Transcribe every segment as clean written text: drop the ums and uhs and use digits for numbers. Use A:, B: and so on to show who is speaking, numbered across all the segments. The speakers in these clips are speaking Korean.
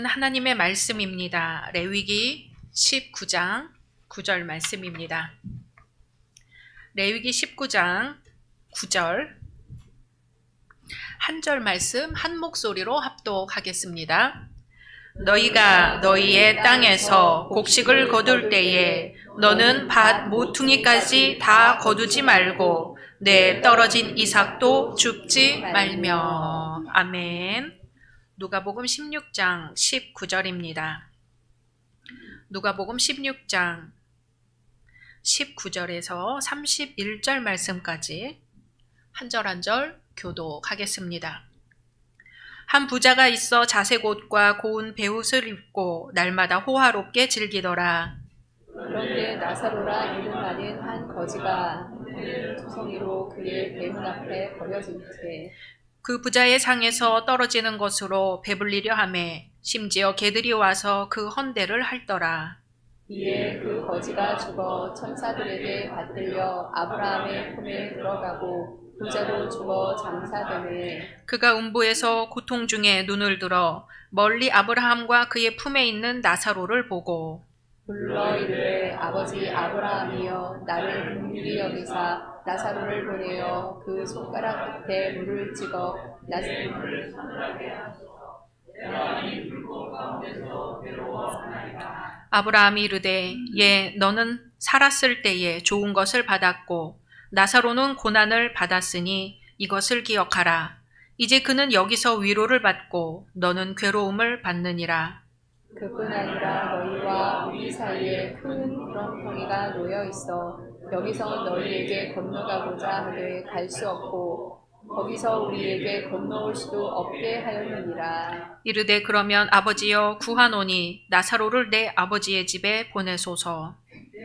A: 하나님의 말씀입니다. 레위기 19장 9절 말씀입니다. 레위기 19장 9절 한 절 말씀 한 목소리로 합독하겠습니다. 너희가 너희의 땅에서 곡식을 거둘 때에 너는 밭 모퉁이까지 다 거두지 말고 내 떨어진 이삭도 줍지 말며. 아멘. 누가복음 16장 19절입니다. 누가복음 16장 19절에서 31절 말씀까지 한 절 한 절 교독하겠습니다. 한 부자가 있어 자색 옷과 고운 베옷을 입고 날마다 호화롭게 즐기더라.
B: 그런데 나사로라 이름 많은 한 거지가 투성이로 그의 대문 앞에 버려진 채
A: 그 부자의 상에서 떨어지는 것으로 배불리려 하매 심지어 개들이 와서 그 헌대를 핥더라.
B: 이에 그 거지가 죽어 천사들에게 받들려 아브라함의 품에 들어가고 부자도 죽어 장사되매
A: 그가 음부에서 고통 중에 눈을 들어 멀리 아브라함과 그의 품에 있는 나사로를 보고
B: 불러 이르되 아버지 아브라함이여 나를 긍휼히 여기사 나사로를 보내어 그 손가락 끝에 물을 찍어 나사로를 손가락에 하소서. 내가 이 불꽃 가운데서 괴로워하나이다.
A: 아브라함이 이르되 예 너는 살았을 때에 좋은 것을 받았고 나사로는 고난을 받았으니 이것을 기억하라. 이제 그는 여기서 위로를 받고 너는 괴로움을 받느니라.
B: 그뿐 아니라 너희와 우리 사이에 큰 구렁텅이가 놓여 있어 여기서 너희에게 건너가고자 하되 갈 수 없고 거기서 우리에게 건너올 수도 없게 하였느니라.
A: 이르되 그러면 아버지여 구하노니 나사로를 내 아버지의 집에 보내소서.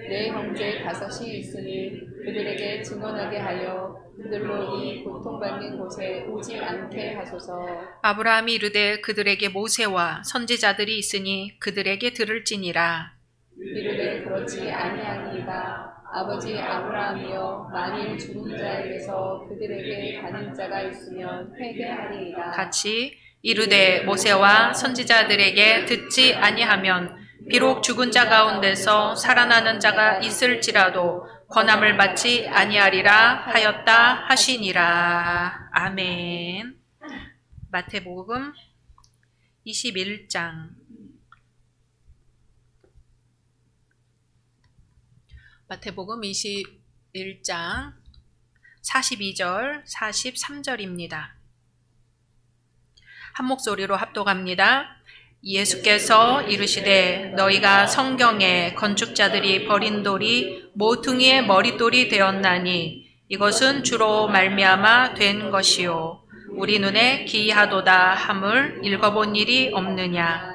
B: 내 형제 5이 있으니 그들에게 증언하게 하여 그들로 이 고통받는 곳에 오지 않게 하소서.
A: 아브라함이 이르되 그들에게 모세와 선지자들이 있으니 그들에게 들을지니라.
B: 이르되 그렇지 아니하니이다. 아버지 아브라함이여 만일 죽은 자에게서 그들에게 가는 자가 있으면 회개하리이다.
A: 같이 이르되 모세와 선지자들에게 듣지 아니하면 비록 죽은 자 가운데서 살아나는 자가 있을지라도 권함을 받지 아니하리라 하였다 하시니라. 아멘. 마태복음 21장 마태복음 21장 42절 43절입니다. 한 목소리로 합독합니다. 예수께서 이르시되 너희가 성경에 건축자들이 버린 돌이 모퉁이의 머릿돌이 되었나니 이것은 주로 말미암아 된 것이요 우리 눈에 기이하도다 함을 읽어본 일이 없느냐.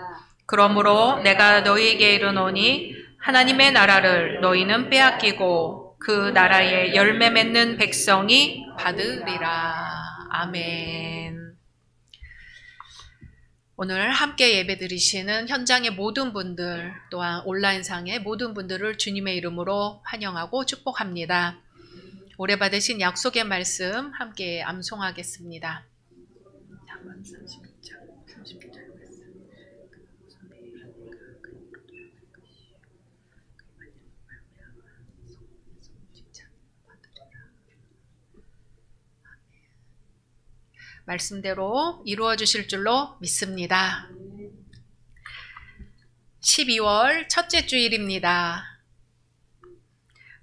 A: 그러므로 내가 너희에게 이르노니 하나님의 나라를 너희는 빼앗기고 그 나라의 열매 맺는 백성이 받으리라. 아멘. 오늘 함께 예배 드리시는 현장의 모든 분들 또한 온라인상의 모든 분들을 주님의 이름으로 환영하고 축복합니다. 올해 받으신 약속의 말씀 함께 암송하겠습니다. 말씀대로 이루어 주실 줄로 믿습니다. 12월 첫째 주일입니다.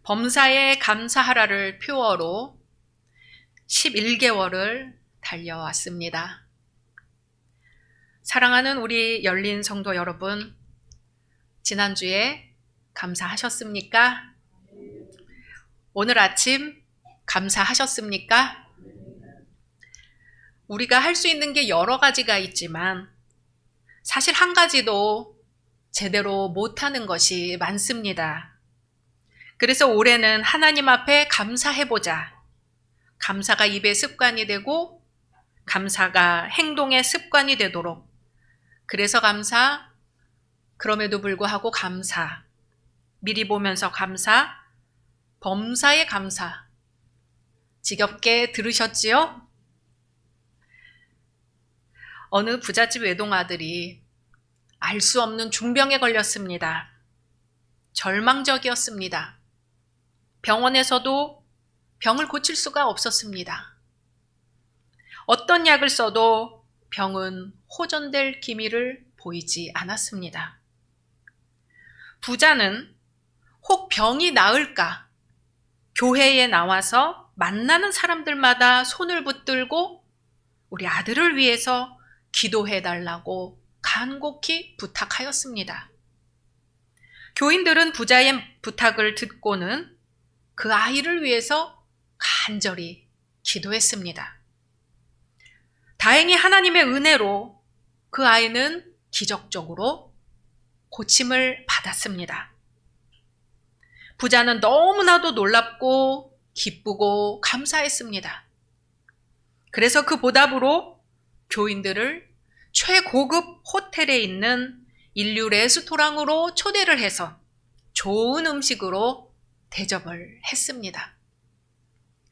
A: 범사에 감사하라를 표어로 11개월을 달려왔습니다. 사랑하는 우리 열린 성도 여러분, 지난주에 감사하셨습니까? 오늘 아침 감사하셨습니까? 우리가 할 수 있는 게 여러 가지가 있지만 사실 한 가지도 제대로 못하는 것이 많습니다. 그래서 올해는 하나님 앞에 감사해보자. 감사가 입의 습관이 되고 감사가 행동의 습관이 되도록. 그래서 감사, 그럼에도 불구하고 감사, 미리 보면서 감사, 범사에 감사. 지겹게 들으셨지요? 어느 부잣집 외동아들이 알 수 없는 중병에 걸렸습니다. 절망적이었습니다. 병원에서도 병을 고칠 수가 없었습니다. 어떤 약을 써도 병은 호전될 기미를 보이지 않았습니다. 부자는 혹 병이 나을까 교회에 나와서 만나는 사람들마다 손을 붙들고 우리 아들을 위해서 기도해 달라고 간곡히 부탁하였습니다. 교인들은 부자의 부탁을 듣고는 그 아이를 위해서 간절히 기도했습니다. 다행히 하나님의 은혜로 그 아이는 기적적으로 고침을 받았습니다. 부자는 너무나도 놀랍고 기쁘고 감사했습니다. 그래서 그 보답으로 교인들을 최고급 호텔에 있는 인류 레스토랑으로 초대를 해서 좋은 음식으로 대접을 했습니다.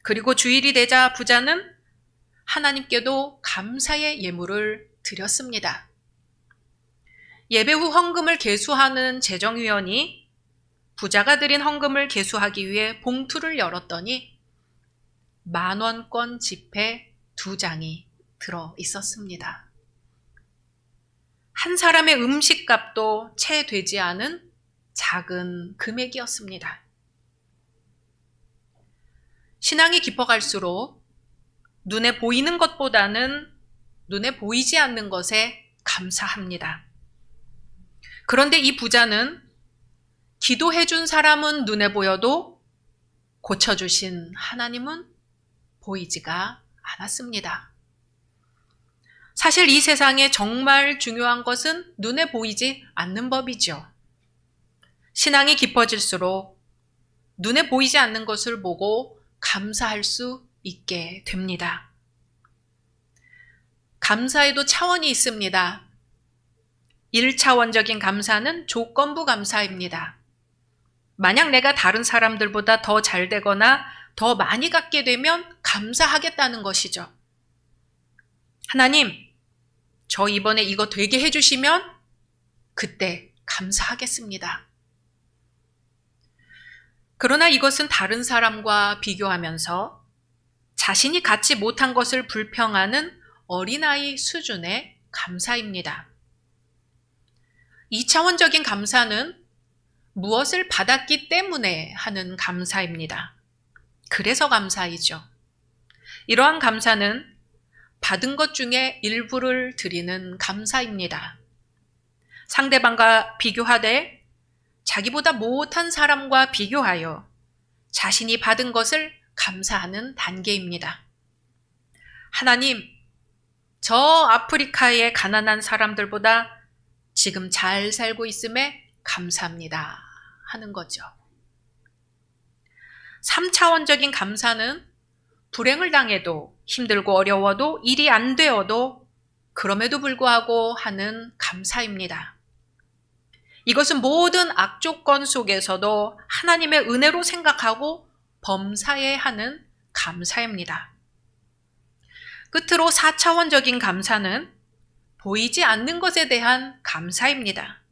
A: 그리고 주일이 되자 부자는 하나님께도 감사의 예물을 드렸습니다. 예배 후 헌금을 계수하는 재정위원이 부자가 드린 헌금을 계수하기 위해 봉투를 열었더니 10,000원권 지폐 2장이 들어 있었습니다. 한 사람의 음식값도 채 되지 않은 작은 금액이었습니다. 신앙이 깊어갈수록 눈에 보이는 것보다는 눈에 보이지 않는 것에 감사합니다. 그런데 이 부자는 기도해 준 사람은 눈에 보여도 고쳐주신 하나님은 보이지가 않았습니다. 사실 이 세상에 정말 중요한 것은 눈에 보이지 않는 법이죠. 신앙이 깊어질수록 눈에 보이지 않는 것을 보고 감사할 수 있게 됩니다. 감사에도 차원이 있습니다. 1차원적인 감사는 조건부 감사입니다. 만약 내가 다른 사람들보다 더 잘 되거나 더 많이 갖게 되면 감사하겠다는 것이죠. 하나님, 저 이번에 이거 되게 해주시면 그때 감사하겠습니다. 그러나 이것은 다른 사람과 비교하면서 자신이 갖지 못한 것을 불평하는 어린아이 수준의 감사입니다. 2차원적인 감사는 무엇을 받았기 때문에 하는 감사입니다. 그래서 감사이죠. 이러한 감사는 받은 것 중에 일부를 드리는 감사입니다. 상대방과 비교하되 자기보다 못한 사람과 비교하여 자신이 받은 것을 감사하는 단계입니다. 하나님, 저 아프리카의 가난한 사람들보다 지금 잘 살고 있음에 감사합니다 하는 거죠. 3차원적인 감사는 불행을 당해도 힘들고 어려워도 일이 안 되어도 그럼에도 불구하고 하는 감사입니다. 이것은 모든 악조건 속에서도 하나님의 은혜로 생각하고 범사에 하는 감사입니다. 끝으로 4차원적인 감사는 보이지 않는 것에 대한 감사입니다.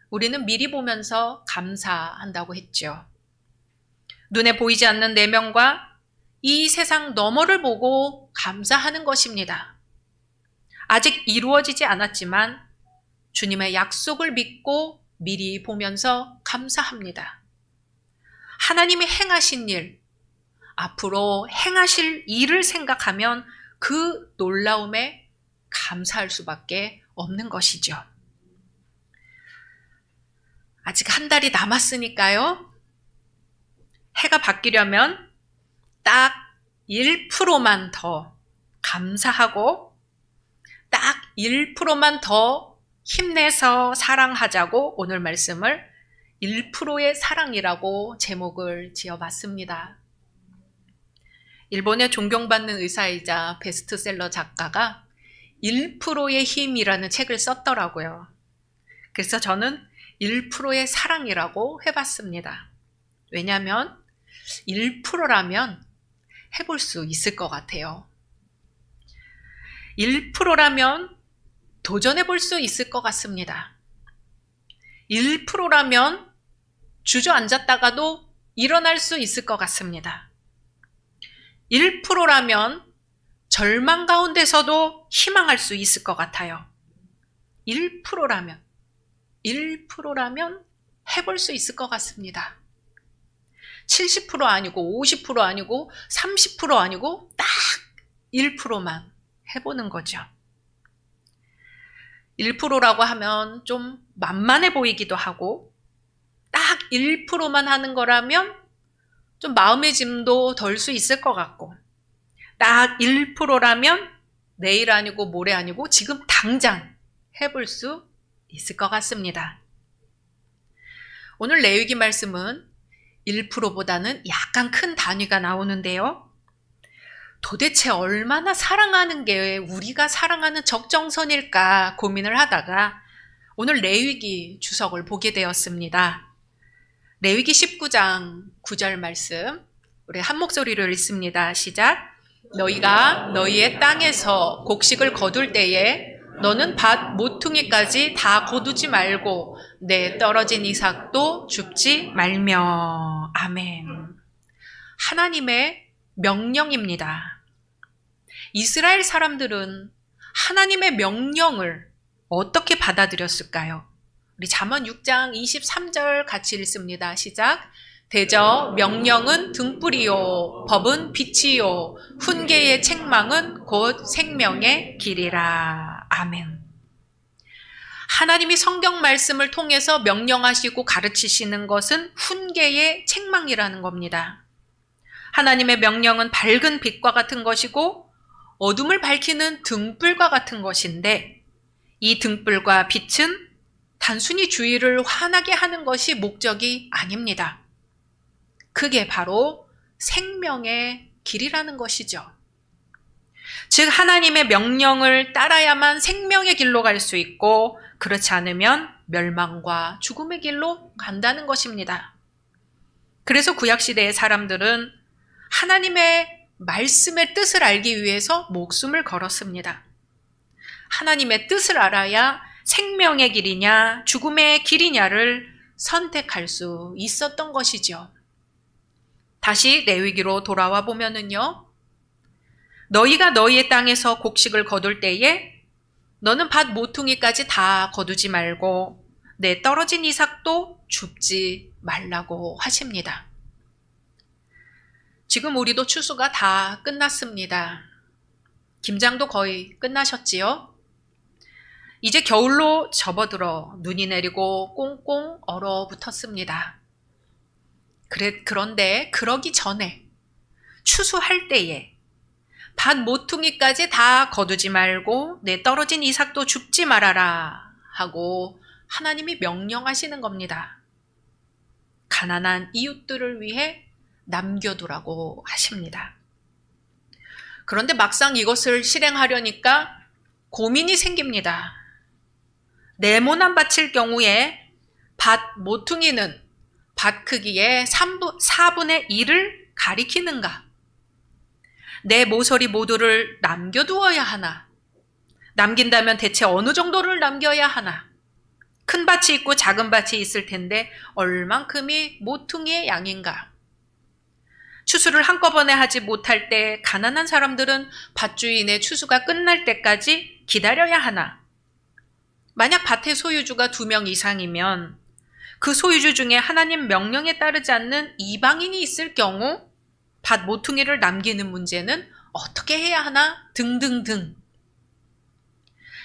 A: 우리는 미리 보면서 감사한다고 했죠. 눈에 보이지 않는 내면과 이 세상 너머를 보고 감사하는 것입니다. 아직 이루어지지 않았지만 주님의 약속을 믿고 미리 보면서 감사합니다. 하나님이 행하신 일, 앞으로 행하실 일을 생각하면 그 놀라움에 감사할 수밖에 없는 것이죠. 아직 한 달이 남았으니까요. 해가 바뀌려면 딱 1%만 더 감사하고 딱 1%만 더 힘내서 사랑하자고 오늘 말씀을 1%의 사랑이라고 제목을 지어봤습니다. 일본의 존경받는 의사이자 베스트셀러 작가가 1%의 힘이라는 책을 썼더라고요. 그래서 저는 1%의 사랑이라고 해봤습니다. 왜냐하면 1%라면 해볼 수 있을 것 같아요. 1%라면 도전해 볼 수 있을 것 같습니다. 1%라면 주저앉았다가도 일어날 수 있을 것 같습니다. 1%라면 절망 가운데서도 희망할 수 있을 것 같아요. 1%라면 해볼 수 있을 것 같습니다. 70% 아니고 50% 아니고 30% 아니고 딱 1%만 해보는 거죠. 1%라고 하면 좀 만만해 보이기도 하고 딱 1%만 하는 거라면 좀 마음의 짐도 덜 수 있을 것 같고 딱 1%라면 내일 아니고 모레 아니고 지금 당장 해볼 수 있을 것 같습니다. 오늘 레위기 말씀은 1%보다는 약간 큰 단위가 나오는데요. 도대체 얼마나 사랑하는 게 우리가 사랑하는 적정선일까 고민을 하다가 오늘 레위기 주석을 보게 되었습니다. 레위기 19장 9절 말씀 우리 한 목소리로 읽습니다. 시작. 너희가 너희의 땅에서 곡식을 거둘 때에 너는 밭 모퉁이까지 다 거두지 말고 내 떨어진 이삭도 줍지 말며. 아멘. 하나님의 명령입니다. 이스라엘 사람들은 하나님의 명령을 어떻게 받아들였을까요? 우리 잠언 6장 23절 같이 읽습니다. 시작. 대저 명령은 등불이요 법은 빛이요 훈계의 책망은 곧 생명의 길이라. 아멘. 하나님이 성경 말씀을 통해서 명령하시고 가르치시는 것은 훈계의 책망이라는 겁니다. 하나님의 명령은 밝은 빛과 같은 것이고 어둠을 밝히는 등불과 같은 것인데 이 등불과 빛은 단순히 주의를 환하게 하는 것이 목적이 아닙니다. 그게 바로 생명의 길이라는 것이죠. 즉 하나님의 명령을 따라야만 생명의 길로 갈 수 있고 그렇지 않으면 멸망과 죽음의 길로 간다는 것입니다. 그래서 구약시대의 사람들은 하나님의 말씀의 뜻을 알기 위해서 목숨을 걸었습니다. 하나님의 뜻을 알아야 생명의 길이냐 죽음의 길이냐를 선택할 수 있었던 것이죠. 다시 레위기로 돌아와 보면은요. 너희가 너희의 땅에서 곡식을 거둘 때에 너는 밭 모퉁이까지 다 거두지 말고 내 떨어진 이삭도 줍지 말라고 하십니다. 지금 우리도 추수가 다 끝났습니다. 김장도 거의 끝나셨지요? 이제 겨울로 접어들어 눈이 내리고 꽁꽁 얼어붙었습니다. 그런데 그러기 전에 추수할 때에 밭 모퉁이까지 다 거두지 말고 내 떨어진 이삭도 줍지 말아라 하고 하나님이 명령하시는 겁니다. 가난한 이웃들을 위해 남겨두라고 하십니다. 그런데 막상 이것을 실행하려니까 고민이 생깁니다. 네모난 밭일 경우에 밭 모퉁이는 밭 크기의 4분의 1을 가리키는가? 내 모서리 모두를 남겨두어야 하나? 남긴다면 대체 어느 정도를 남겨야 하나? 큰 밭이 있고 작은 밭이 있을 텐데 얼만큼이 모퉁이의 양인가? 추수를 한꺼번에 하지 못할 때 가난한 사람들은 밭주인의 추수가 끝날 때까지 기다려야 하나? 만약 밭의 소유주가 2명 이상이면 그 소유주 중에 하나님 명령에 따르지 않는 이방인이 있을 경우 밭 모퉁이를 남기는 문제는 어떻게 해야 하나? 등등등.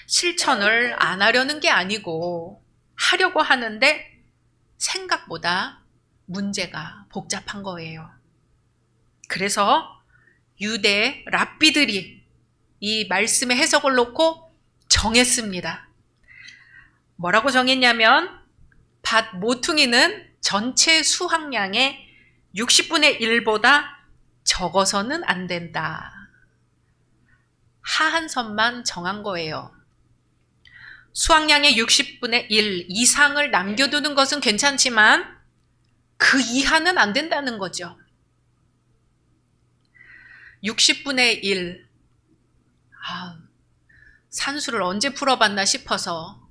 A: 실천을 안 하려는 게 아니고 하려고 하는데 생각보다 문제가 복잡한 거예요. 그래서 유대 랍비들이 이 말씀의 해석을 놓고 정했습니다. 뭐라고 정했냐면 밭 모퉁이는 전체 수확량의 60분의 1보다 적어서는 안 된다. 하한선만 정한 거예요. 수확량의 60분의 1 이상을 남겨두는 것은 괜찮지만 그 이하는 안 된다는 거죠. 60분의 1. 산수를 언제 풀어봤나 싶어서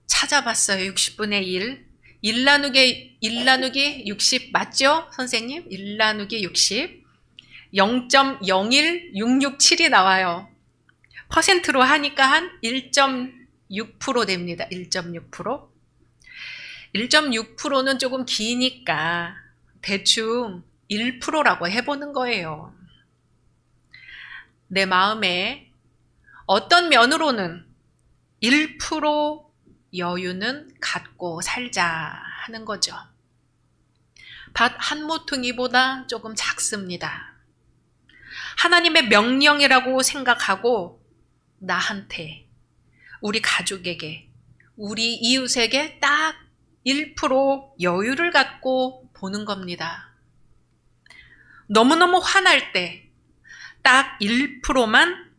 A: 찾아봤어요. 60분의 1. 1 나누기 60 맞죠? 선생님? 1 나누기 60. 0.01667이 나와요. 퍼센트로 하니까 한 1.6% 됩니다. 1.6%. 1.6%는 조금 기니까 대충 1%라고 해보는 거예요. 내 마음에 어떤 면으로는 1% 여유는 갖고 살자 하는 거죠. 밭 한 모퉁이보다 조금 작습니다. 하나님의 명령이라고 생각하고 나한테, 우리 가족에게, 우리 이웃에게 딱 1% 여유를 갖고 보는 겁니다. 너무너무 화날 때 딱 1%만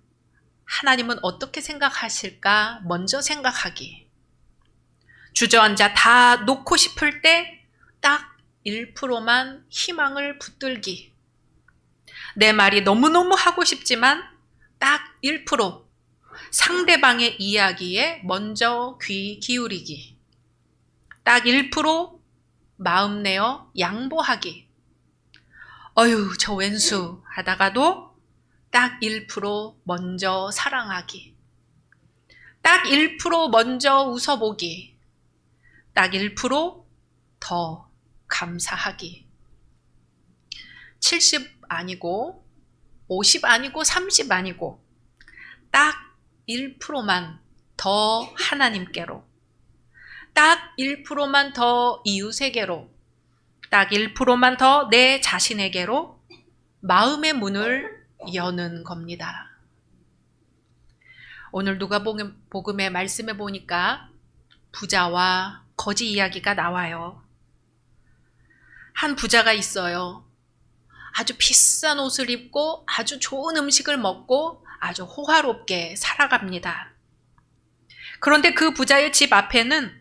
A: 하나님은 어떻게 생각하실까 먼저 생각하기. 주저앉아 다 놓고 싶을 때 딱 1%만 희망을 붙들기. 내 말이 너무너무 하고 싶지만 딱 1% 상대방의 이야기에 먼저 귀 기울이기. 딱 1% 마음 내어 양보하기. 어휴, 저 왼수 하다가도 딱 1% 먼저 사랑하기. 딱 1% 먼저 웃어보기. 딱 1%더 감사하기. 70 아니고 50 아니고 30 아니고 딱 1%만 더 하나님께로, 딱 1%만 더 이웃에게로, 딱 1%만 더 내 자신에게로 마음의 문을 여는 겁니다. 오늘 누가복음의 말씀에 보니까 부자와 거지 이야기가 나와요. 한 부자가 있어요. 아주 비싼 옷을 입고 아주 좋은 음식을 먹고 아주 호화롭게 살아갑니다. 그런데 그 부자의 집 앞에는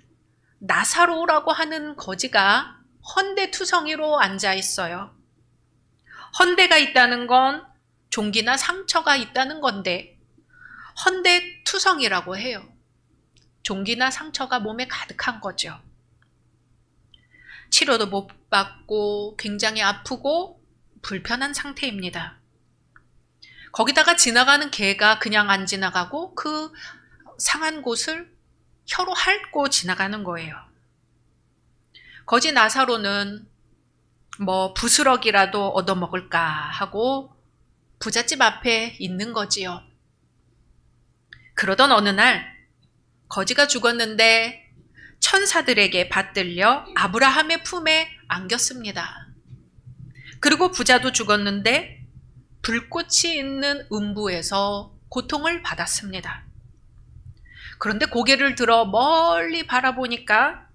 A: 나사로라고 하는 거지가 헌데투성이로 앉아 있어요. 헌데가 있다는 건 종기나 상처가 있다는 건데 헌데투성이라고 해요. 종기나 상처가 몸에 가득한 거죠. 치료도 못 받고 굉장히 아프고 불편한 상태입니다. 거기다가 지나가는 개가 그냥 안 지나가고 그 상한 곳을 혀로 핥고 지나가는 거예요. 거지 나사로는 뭐 부스러기라도 얻어먹을까 하고 부잣집 앞에 있는 거지요. 그러던 어느 날 거지가 죽었는데 천사들에게 받들려 아브라함의 품에 안겼습니다. 그리고 부자도 죽었는데 불꽃이 있는 음부에서 고통을 받았습니다. 그런데 고개를 들어 멀리 바라보니까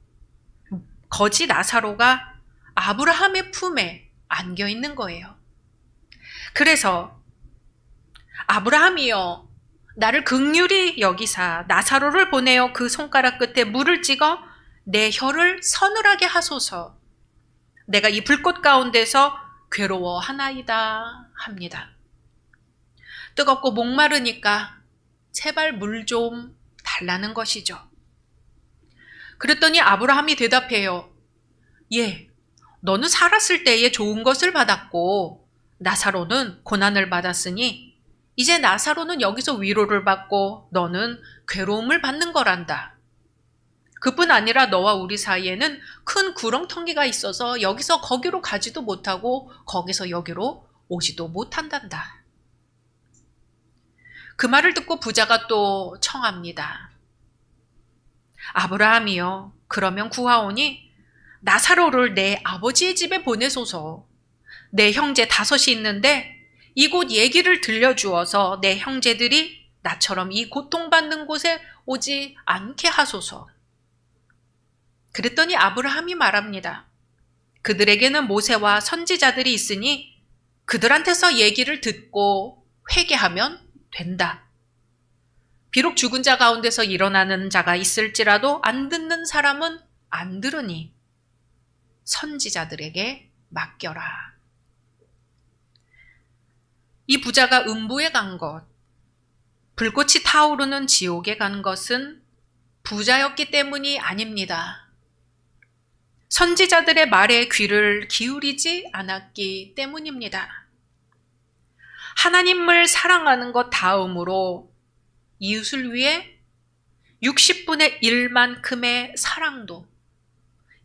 A: 거지 나사로가 아브라함의 품에 안겨 있는 거예요. 그래서 아브라함이여, 나를 긍휼히 여기사 나사로를 보내어 그 손가락 끝에 물을 찍어 내 혀를 서늘하게 하소서. 내가 이 불꽃 가운데서 괴로워하나이다 합니다. 뜨겁고 목마르니까 제발 물 좀 달라는 것이죠. 그랬더니 아브라함이 대답해요. 예, 너는 살았을 때에 좋은 것을 받았고 나사로는 고난을 받았으니 이제 나사로는 여기서 위로를 받고 너는 괴로움을 받는 거란다. 그뿐 아니라 너와 우리 사이에는 큰 구렁텅이가 있어서 여기서 거기로 가지도 못하고 거기서 여기로 오지도 못한단다. 그 말을 듣고 부자가 또 청합니다. 아브라함이여, 그러면 구하오니 나사로를 내 아버지의 집에 보내소서. 내 형제 5이 있는데 이곳 얘기를 들려주어서 내 형제들이 나처럼 이 고통받는 곳에 오지 않게 하소서. 그랬더니 아브라함이 말합니다. 그들에게는 모세와 선지자들이 있으니 그들한테서 얘기를 듣고 회개하면 된다. 비록 죽은 자 가운데서 일어나는 자가 있을지라도 안 듣는 사람은 안 들으니 선지자들에게 맡겨라. 이 부자가 음부에 간 것, 불꽃이 타오르는 지옥에 간 것은 부자였기 때문이 아닙니다. 선지자들의 말에 귀를 기울이지 않았기 때문입니다. 하나님을 사랑하는 것 다음으로 이웃을 위해 60분의 1만큼의 사랑도,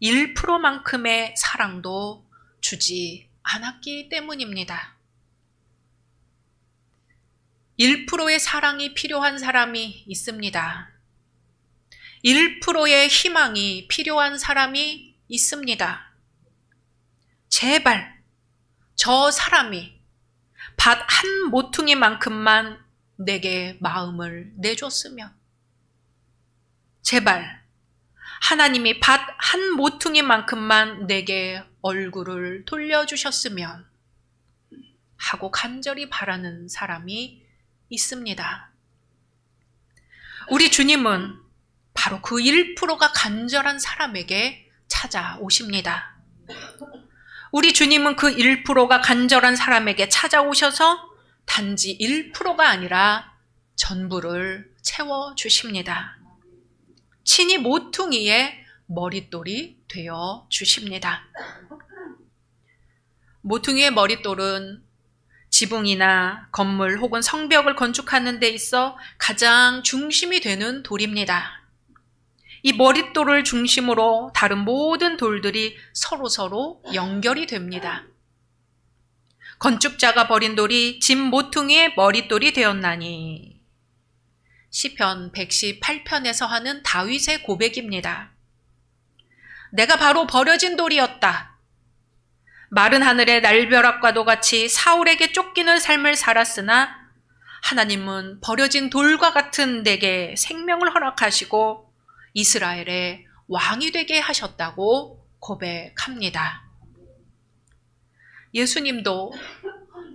A: 1%만큼의 사랑도 주지 않았기 때문입니다. 1%의 사랑이 필요한 사람이 있습니다. 1%의 희망이 필요한 사람이 있습니다. 제발 저 사람이 밭 한 모퉁이만큼만 내게 마음을 내줬으면, 제발 하나님이 밭 한 모퉁이만큼만 내게 얼굴을 돌려주셨으면 하고 간절히 바라는 사람이 있습니다. 우리 주님은 바로 그 1%가 간절한 사람에게 찾아오십니다. 우리 주님은 그 1%가 간절한 사람에게 찾아오셔서 단지 1%가 아니라 전부를 채워주십니다. 친히 모퉁이의 머릿돌이 되어 주십니다. 모퉁이의 머릿돌은 지붕이나 건물 혹은 성벽을 건축하는 데 있어 가장 중심이 되는 돌입니다. 이 머릿돌을 중심으로 다른 모든 돌들이 서로 연결이 됩니다. 건축자가 버린 돌이 집 모퉁이의 머릿돌이 되었나니, 시편 118편에서 하는 다윗의 고백입니다. 내가 바로 버려진 돌이었다. 마른 하늘의 날벼락과도 같이 사울에게 쫓기는 삶을 살았으나 하나님은 버려진 돌과 같은 내게 생명을 허락하시고 이스라엘의 왕이 되게 하셨다고 고백합니다. 예수님도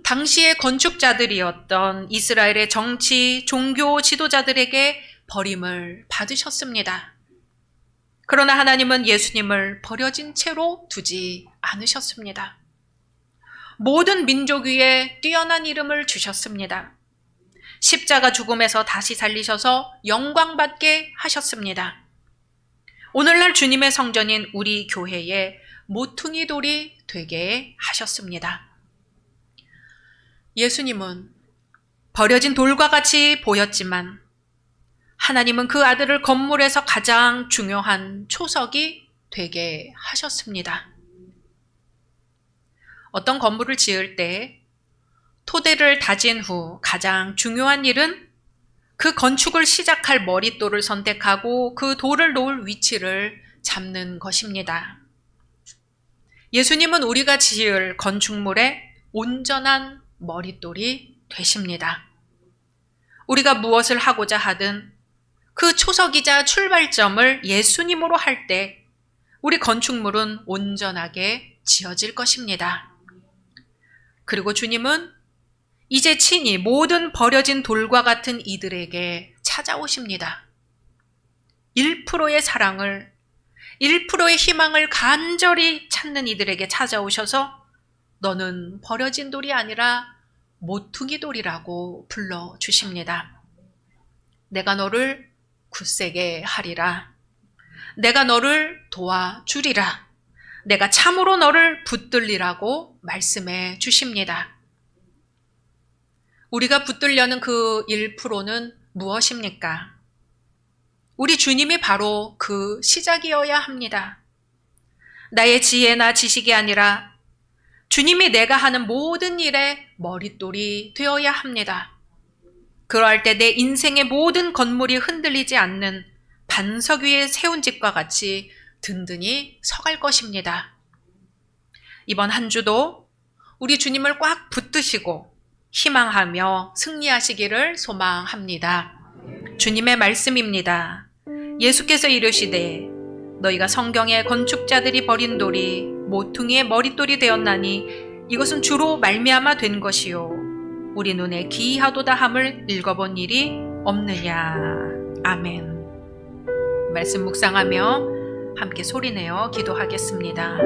A: 당시의 건축자들이었던 이스라엘의 정치, 종교 지도자들에게 버림을 받으셨습니다. 그러나 하나님은 예수님을 버려진 채로 두지 않으셨습니다. 모든 민족 위에 뛰어난 이름을 주셨습니다. 십자가 죽음에서 다시 살리셔서 영광받게 하셨습니다. 오늘날 주님의 성전인 우리 교회에 모퉁이 돌이 되게 하셨습니다. 예수님은 버려진 돌과 같이 보였지만 하나님은 그 아들을 건물에서 가장 중요한 초석이 되게 하셨습니다. 어떤 건물을 지을 때 토대를 다진 후 가장 중요한 일은 그 건축을 시작할 머릿돌을 선택하고 그 돌을 놓을 위치를 잡는 것입니다. 예수님은 우리가 지을 건축물의 온전한 머릿돌이 되십니다. 우리가 무엇을 하고자 하든 그 초석이자 출발점을 예수님으로 할 때 우리 건축물은 온전하게 지어질 것입니다. 그리고 주님은 이제 친히 모든 버려진 돌과 같은 이들에게 찾아오십니다. 1%의 사랑을, 1%의 희망을 간절히 찾는 이들에게 찾아오셔서 너는 버려진 돌이 아니라 모퉁이 돌이라고 불러주십니다. 내가 너를 굳세게 하리라. 내가 너를 도와주리라. 내가 참으로 너를 붙들리라고 말씀해 주십니다. 우리가 붙들려는 그 1%는 무엇입니까? 우리 주님이 바로 그 시작이어야 합니다. 나의 지혜나 지식이 아니라 주님이 내가 하는 모든 일에 머릿돌이 되어야 합니다. 그러할 때 내 인생의 모든 건물이 흔들리지 않는 반석 위에 세운 집과 같이 든든히 서갈 것입니다. 이번 한 주도 우리 주님을 꽉 붙드시고 희망하며 승리하시기를 소망합니다. 주님의 말씀입니다. 예수께서 이르시되 너희가 성경의 건축자들이 버린 돌이 모퉁이의 머릿돌이 되었나니 이것은 주로 말미암아 된 것이요 우리 눈에 기이하도다 함을 읽어본 일이 없느냐. 아멘. 말씀 묵상하며 함께 소리내어 기도하겠습니다.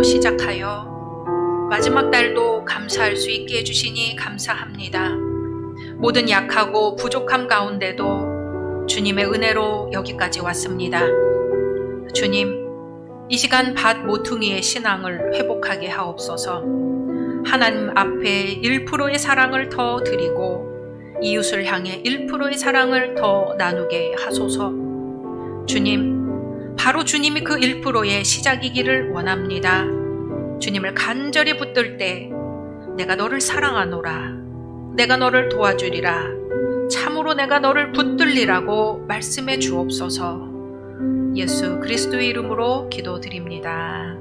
A: 1월로 시작하여 마지막 달도 감사할 수 있게 해주시니 감사합니다. 모든 약하고 부족함 가운데도 주님의 은혜로 여기까지 왔습니다. 주님, 이 시간 밭 모퉁이의 신앙을 회복하게 하옵소서. 하나님 앞에 1%의 사랑을 더 드리고 이웃을 향해 1%의 사랑을 더 나누게 하소서. 주님, 바로 주님이 그 1%의 시작이기를 원합니다. 주님을 간절히 붙들 때 내가 너를 사랑하노라, 내가 너를 도와주리라, 참으로 내가 너를 붙들리라고 말씀해 주옵소서. 예수 그리스도의 이름으로 기도드립니다.